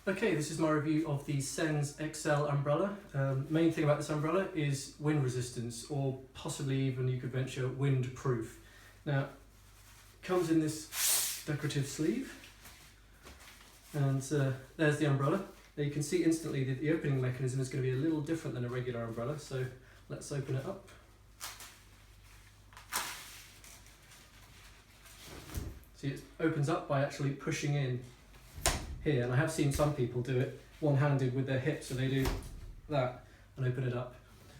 Okay, this is my review of the Senz XL umbrella. Main thing about this umbrella is wind resistance, or possibly even you could venture windproof. Now, it comes in this decorative sleeve, and there's the umbrella. Now you can see instantly that the opening mechanism is going to be a little different than a regular umbrella, so let's open it up. See, it opens up by actually pushing in here, and I have seen some people do it one-handed with their hips, so they do that and open it up.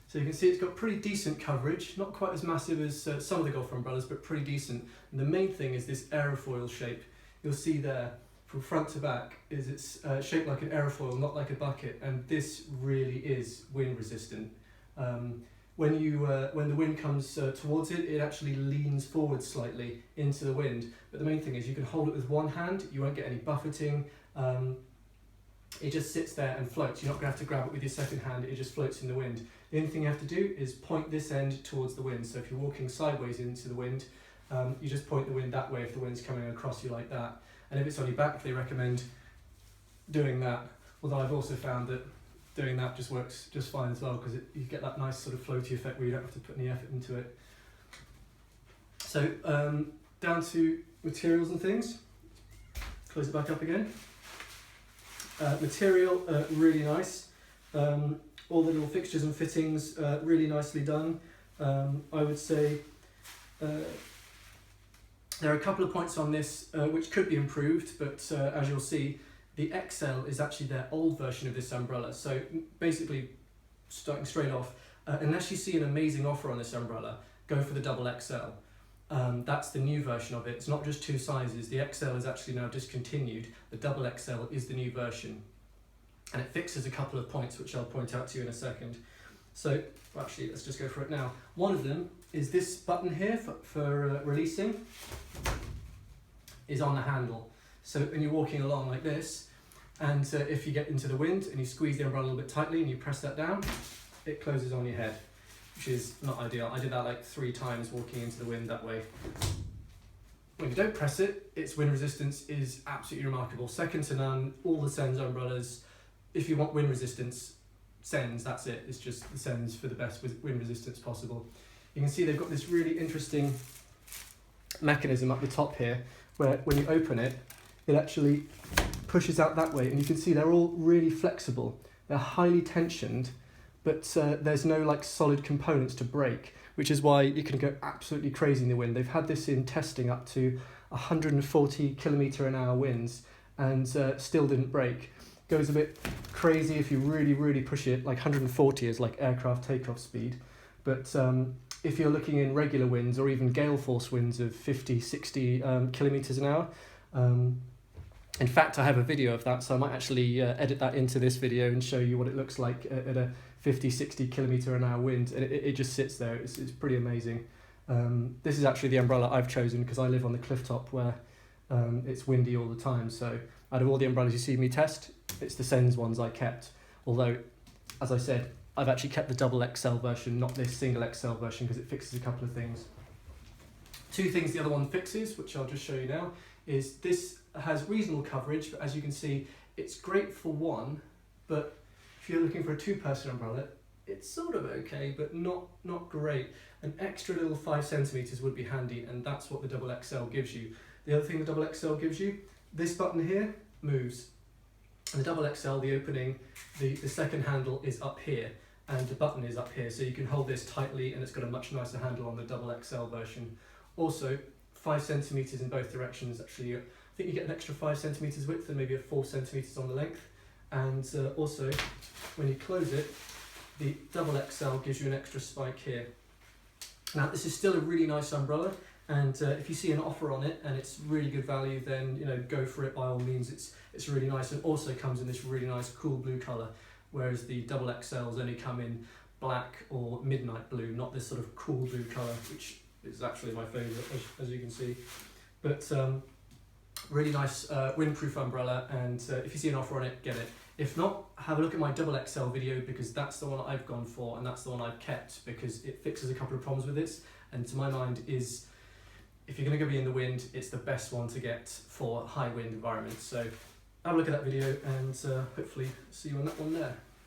So you can see it's got pretty decent coverage, not quite as massive as some of the golf umbrellas, but pretty decent. And the main thing is this aerofoil shape. You'll see there from front to back is it's shaped like an aerofoil, not like a bucket, and this really is wind resistant. When the wind comes towards it, it actually leans forward slightly into the wind. But the main thing is you can hold it with one hand, you won't get any buffeting. It just sits there and floats. You're not going to have to grab it with your second hand, it just floats in the wind. The only thing you have to do is point this end towards the wind. So if you're walking sideways into the wind, you just point the wind that way if the wind's coming across you like that. And if it's on your back, they recommend doing that. Although I've also found that doing that just works just fine as well, because you get that nice sort of floaty effect where you don't have to put any effort into it. So down to materials and things. Close it back up again. Material, really nice. All the little fixtures and fittings, really nicely done. I would say there are a couple of points on this which could be improved, but as you'll see, the XL is actually their old version of this umbrella. So basically, starting straight off, unless you see an amazing offer on this umbrella, go for the double XL. That's the new version of it. It's not just two sizes. The XL is actually now discontinued. The double XL is the new version. And it fixes a couple of points, which I'll point out to you in a second. So, well, actually, let's just go for it now. One of them is this button here for releasing is on the handle. So when you're walking along like this, and if you get into the wind and you squeeze the umbrella a little bit tightly and you press that down, it closes on your head, which is not ideal. I did that like 3 times walking into the wind that way. When you don't press it, its wind resistance is absolutely remarkable. Second to none. All the Senz umbrellas, if you want wind resistance, Senz, that's it. It's just the Senz for the best wind resistance possible. You can see they've got this really interesting mechanism up the top here, where when you open it, it actually pushes out that way, and you can see they're all really flexible. They're highly tensioned, but there's no like solid components to break, which is why you can go absolutely crazy in the wind. They've had this in testing up to 140 km/h winds, and still didn't break. Goes a bit crazy if you really push it. Like 140 is like aircraft takeoff speed, but if you're looking in regular winds or even gale force winds of 50, 60 km/h, in fact, I have a video of that, so I might actually edit that into this video and show you what it looks like at a 50, 60 km/h wind, and it just sits there. It's pretty amazing. This is actually the umbrella I've chosen because I live on the cliff top where it's windy all the time, so out of all the umbrellas you see me test, it's the Senz ones I kept. Although, as I said, I've actually kept the double XL version, not this single XL version, because it fixes a couple of things. 2 things the other one fixes, which I'll just show you now, is this has reasonable coverage, but as you can see, it's great for one, but if you're looking for a 2-person umbrella, it's sort of okay, but not great. An extra little 5 centimeters would be handy, and that's what the double XL gives you. The other thing the double XL gives you, this button here moves. And the double XL, the opening, the second handle is up here, and the button is up here, so you can hold this tightly, and it's got a much nicer handle on the double XL version. Also, 5 centimeters in both directions. Actually, I think you get an extra 5 centimeters width and maybe a 4 centimeters on the length. And also, when you close it, the double XL gives you an extra spike here. Now, this is still a really nice umbrella, and if you see an offer on it and it's really good value, then go for it by all means. It's really nice, and also comes in this really nice cool blue color, whereas the double XLs only come in black or midnight blue, not this sort of cool blue color, which is actually my favorite, as you can see. But really nice windproof umbrella, and if you see an offer on it, get it. If not, have a look at my double XL video, because that's the one I've gone for, and that's the one I've kept, because it fixes a couple of problems with this, and to my mind is, if you're going to go be in the wind, it's the best one to get for high wind environments. So have a look at that video and hopefully see you on that one there.